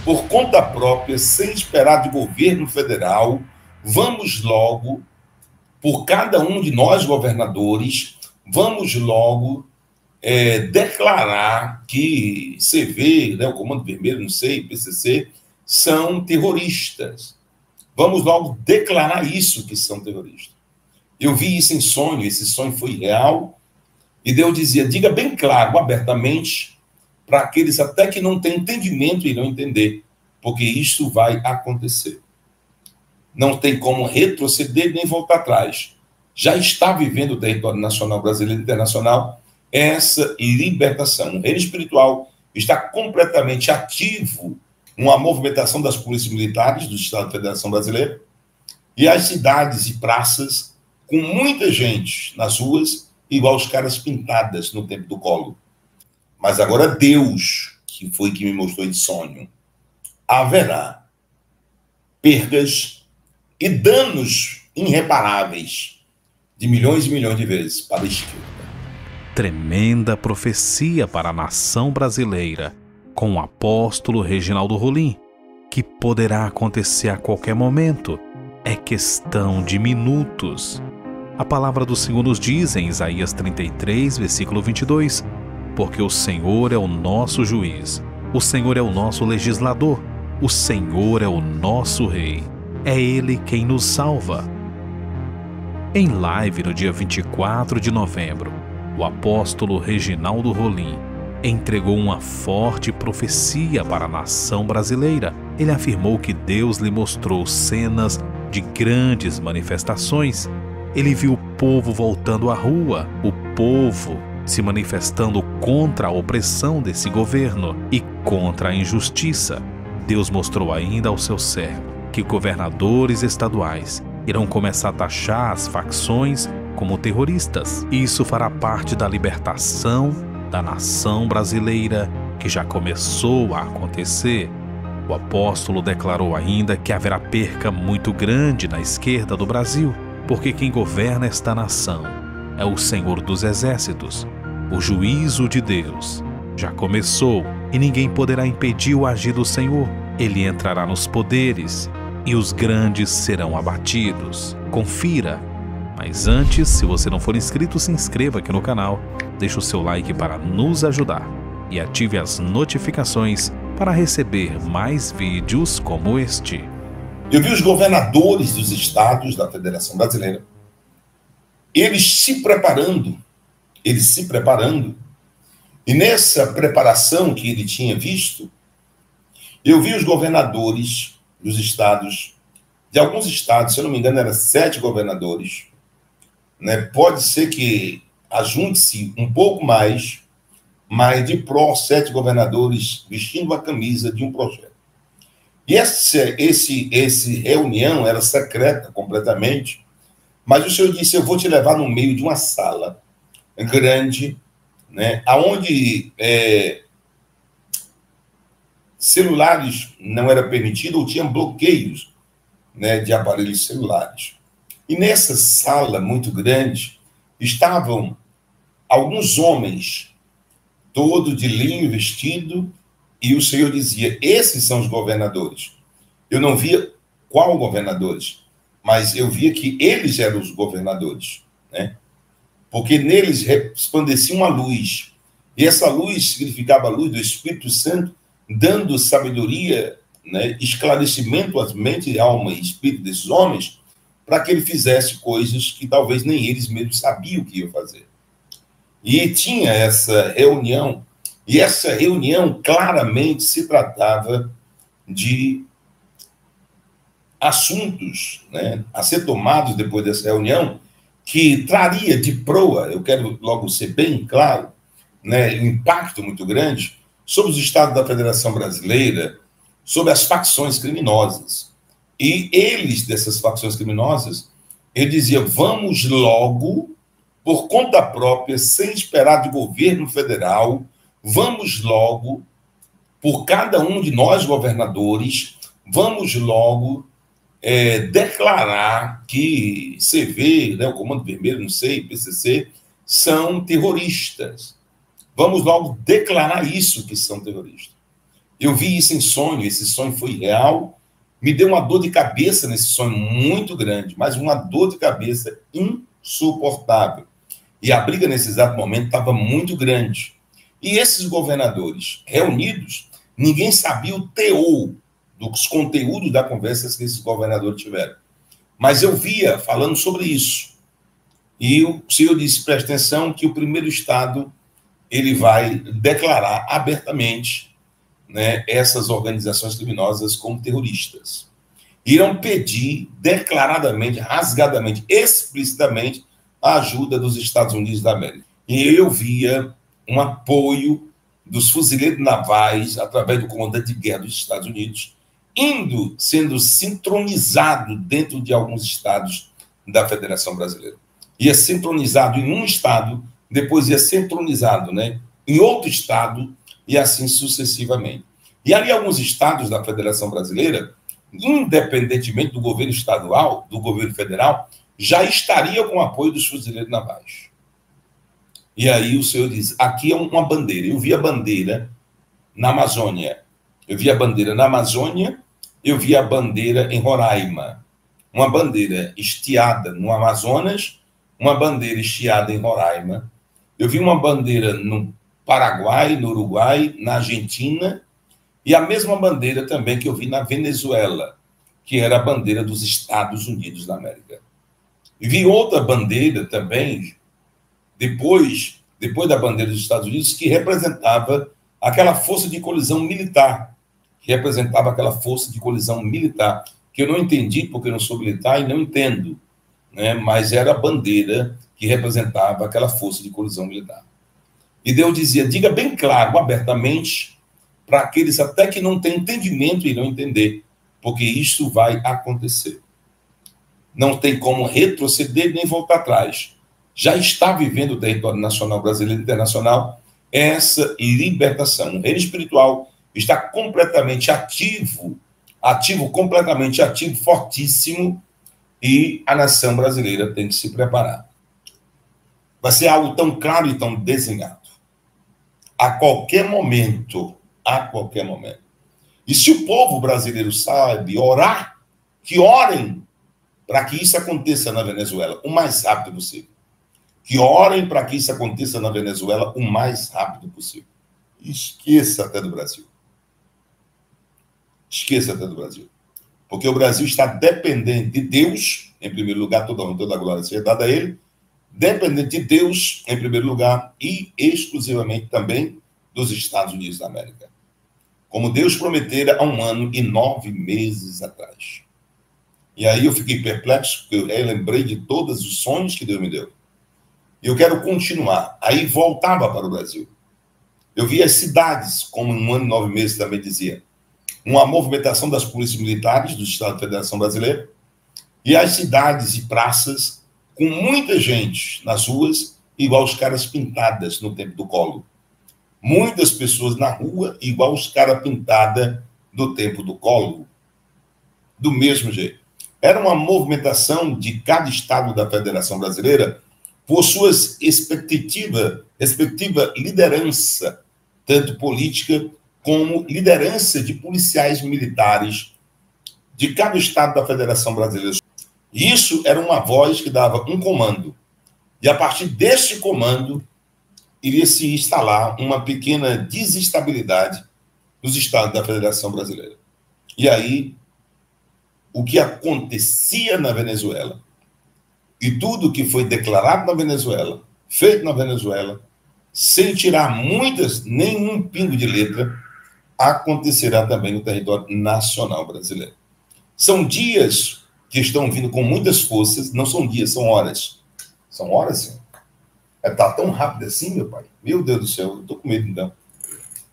por conta própria, sem esperar de governo federal, vamos logo, por cada um de nós governadores, vamos logo declarar que CV, né, o Comando Vermelho, não sei, PCC, são terroristas. Vamos logo declarar isso, que são terroristas. Eu vi isso em sonho, esse sonho foi real, e Deus dizia, diga bem claro, abertamente, para aqueles até que não têm entendimento e não entender, porque isso vai acontecer. Não tem como retroceder nem voltar atrás. Já está vivendo o território nacional brasileiro e internacional essa libertação. O reino espiritual está completamente ativo, uma movimentação das polícias militares do Estado da Federação Brasileira, e as cidades e praças com muita gente nas ruas, igual os caras pintadas no tempo do Colo. Mas agora Deus, que foi que me mostrou em sonho, haverá perdas e danos irreparáveis de milhões e milhões de vezes para a esquerda. Tremenda profecia para a nação brasileira, com o apóstolo Reginaldo Rolim, que poderá acontecer a qualquer momento. É questão de minutos. A palavra do Senhor nos diz em Isaías 33, versículo 22, porque o Senhor é o nosso juiz, o Senhor é o nosso legislador, o Senhor é o nosso rei, é Ele quem nos salva. Em live no dia 24 de novembro, o apóstolo Reginaldo Rolim entregou uma forte profecia para a nação brasileira. Ele afirmou que Deus lhe mostrou cenas de grandes manifestações. Ele viu o povo voltando à rua, o povo se manifestando contra a opressão desse governo e contra a injustiça. Deus mostrou ainda ao seu servo que governadores estaduais irão começar a taxar as facções como terroristas. Isso fará parte da libertação da nação brasileira, que já começou a acontecer. O apóstolo declarou ainda que haverá perca muito grande na esquerda do Brasil, porque quem governa esta nação é o Senhor dos Exércitos. O juízo de Deus já começou e ninguém poderá impedir o agir do Senhor. Ele entrará nos poderes e os grandes serão abatidos. Confira. Mas antes, se você não for inscrito, se inscreva aqui no canal, deixe o seu like para nos ajudar e ative as notificações para receber mais vídeos como este. Eu vi os governadores dos estados da Federação Brasileira, eles se preparando, e nessa preparação que ele tinha visto, eu vi os governadores dos estados, de alguns estados, se eu não me engano, eram 7 governadores, né? Pode ser que ajunte-se um pouco mais, mas de 7 governadores vestindo a camisa de um projeto. E essa reunião era secreta completamente, mas o Senhor disse, eu vou te levar no meio de uma sala grande, né, onde celulares não era permitido ou tinham bloqueios, né, de aparelhos celulares. E nessa sala muito grande estavam alguns homens, todo de linho vestido, e o Senhor dizia, esses são os governadores. Eu não via qual governadores, mas eu via que eles eram os governadores, né? Porque neles resplandecia uma luz, e essa luz significava a luz do Espírito Santo, dando sabedoria, né, esclarecimento às mentes, alma e espírito desses homens, para que ele fizesse coisas que talvez nem eles mesmos sabiam o que iam fazer. E tinha essa reunião, e essa reunião claramente se tratava de assuntos, né, a ser tomados depois dessa reunião, que traria de proa, eu quero logo ser bem claro, né, um impacto muito grande sobre os estados da Federação Brasileira, sobre as facções criminosas. E eles, dessas facções criminosas, ele dizia, vamos logo, por conta própria, sem esperar de governo federal, vamos logo, por cada um de nós governadores, vamos logo declarar que CV, né, o Comando Vermelho, não sei, PCC, são terroristas. Vamos logo declarar isso, que são terroristas. Eu vi isso em sonho, esse sonho foi real, me deu uma dor de cabeça nesse sonho muito grande, mas uma dor de cabeça insuportável. E a briga nesse exato momento estava muito grande. E esses governadores reunidos, ninguém sabia o teor dos conteúdos da conversa que esses governadores tiveram. Mas eu via falando sobre isso. E o senhor disse, preste atenção, que o primeiro Estado ele vai declarar abertamente, né, essas organizações criminosas como terroristas. Irão pedir declaradamente, rasgadamente, explicitamente a ajuda dos Estados Unidos da América. E eu via um apoio dos fuzileiros navais, através do comandante de guerra dos Estados Unidos, sendo sincronizado dentro de alguns estados da Federação Brasileira. Ia sincronizado em um estado, depois ia sincronizado, né, em outro estado, e assim sucessivamente. E ali alguns estados da Federação Brasileira, independentemente do governo estadual, do governo federal, já estaria com o apoio dos fuzileiros navais. E aí o senhor diz, aqui é uma bandeira. Eu vi a bandeira na Amazônia. Eu vi a bandeira na Amazônia, eu vi a bandeira em Roraima. Uma bandeira estiada no Amazonas, uma bandeira estiada em Roraima. Eu vi uma bandeira no Paraguai, no Uruguai, na Argentina, e a mesma bandeira também que eu vi na Venezuela, que era a bandeira dos Estados Unidos da América. E vi outra bandeira também, depois da bandeira dos Estados Unidos, que representava aquela força de colisão militar, que eu não entendi, porque eu não sou militar e não entendo, né? Mas era a bandeira que representava aquela força de colisão militar. E Deus dizia, diga bem claro, abertamente, para aqueles até que não têm entendimento e não entender, porque isso vai acontecer. Não tem como retroceder nem voltar atrás. Já está vivendo o território nacional brasileiro e internacional essa libertação. O reino espiritual está completamente ativo, completamente ativo, fortíssimo, e a nação brasileira tem que se preparar. Vai ser algo tão claro e tão desenhado. A qualquer momento. E se o povo brasileiro sabe orar, que orem para que isso aconteça na Venezuela o mais rápido possível. Que orem para que isso aconteça na Venezuela o mais rápido possível. Esqueça até do Brasil. Porque o Brasil está dependente de Deus, em primeiro lugar, toda a glória seja dada a Ele, dependente de Deus, em primeiro lugar, e exclusivamente também dos Estados Unidos da América. Como Deus prometera há 1 ano e 9 meses atrás. E aí eu fiquei perplexo, porque eu lembrei de todos os sonhos que Deus me deu. E eu quero continuar. Aí voltava para o Brasil. Eu vi as cidades, como 1 ano e 9 meses também dizia, uma movimentação das polícias militares do Estado da Federação Brasileira, e as cidades e praças com muita gente nas ruas, igual os caras pintadas no tempo do Collor. Muitas pessoas na rua, igual os caras pintadas do tempo do Collor. Do mesmo jeito. Era uma movimentação de cada estado da Federação Brasileira por suas respectiva liderança, tanto política como liderança de policiais militares de cada estado da Federação Brasileira. Isso era uma voz que dava um comando. E a partir deste comando, iria se instalar uma pequena desestabilidade nos estados da Federação Brasileira. E aí, o que acontecia na Venezuela e tudo que foi declarado na Venezuela, feito na Venezuela, sem tirar nenhum pingo de letra, acontecerá também no território nacional brasileiro. São dias que estão vindo com muitas forças, não são dias, são horas. São horas, sim. Está tão rápido assim, meu pai? Meu Deus do céu, eu estou com medo, então.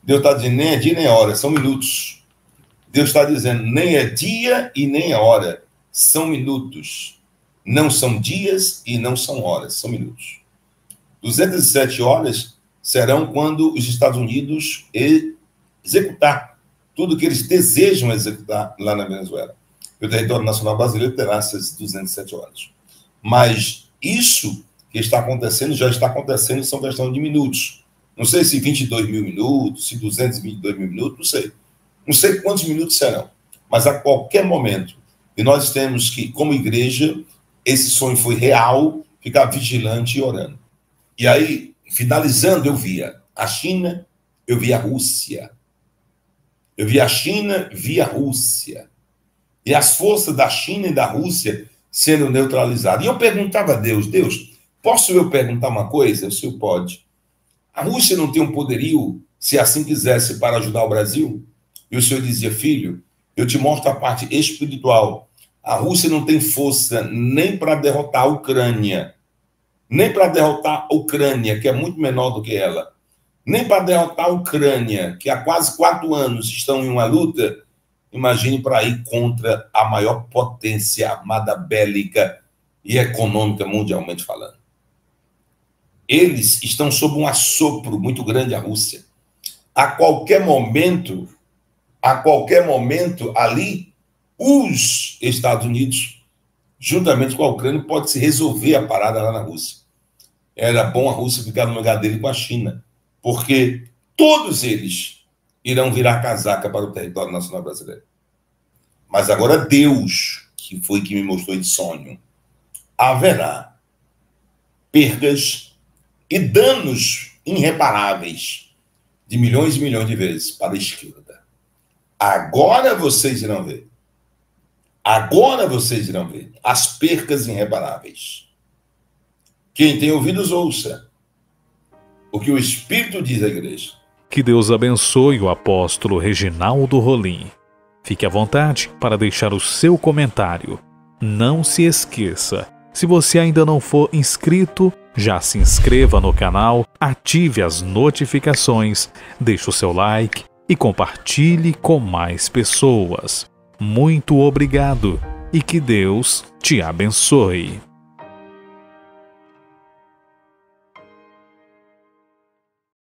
Deus está dizendo, nem é dia nem é hora, são minutos. Deus está dizendo, nem é dia e nem é hora, são minutos. Não são dias e não são horas, são minutos. 207 horas serão quando os Estados Unidos executar tudo que eles desejam executar lá na Venezuela. O território nacional brasileiro terá essas 207 horas. Mas isso que está acontecendo, já está acontecendo, são questão de minutos. Não sei se 22 mil minutos, se 222 mil minutos, não sei. Não sei quantos minutos serão, mas a qualquer momento. E nós temos que, como igreja, esse sonho foi real, ficar vigilante e orando. E aí, finalizando, eu via a China, eu via a Rússia. Eu via a China, via a Rússia. E as forças da China e da Rússia sendo neutralizadas. E eu perguntava a Deus, posso eu perguntar uma coisa? O senhor pode. A Rússia não tem um poderio, se assim quisesse, para ajudar o Brasil? E o senhor dizia, filho, eu te mostro a parte espiritual. A Rússia não tem força nem para derrotar a Ucrânia, nem para derrotar a Ucrânia, que é muito menor do que ela, nem para derrotar a Ucrânia, que há quase 4 anos estão em uma luta. Imagine para ir contra a maior potência armada bélica e econômica mundialmente falando. Eles estão sob um assopro muito grande, a Rússia. A qualquer momento ali, os Estados Unidos, juntamente com a Ucrânia, pode se resolver a parada lá na Rússia. Era bom a Rússia ficar no lugar dele com a China, porque todos eles irão virar casaca para o território nacional brasileiro. Mas agora Deus, que foi que me mostrou esse sonho, haverá perdas e danos irreparáveis de milhões e milhões de vezes para a esquerda. Agora vocês irão ver. Agora vocês irão ver as percas irreparáveis. Quem tem ouvidos, ouça o que o Espírito diz à igreja. Que Deus abençoe o apóstolo Reginaldo Rolim. Fique à vontade para deixar o seu comentário. Não se esqueça, se você ainda não for inscrito, já se inscreva no canal, ative as notificações, deixe o seu like e compartilhe com mais pessoas. Muito obrigado e que Deus te abençoe.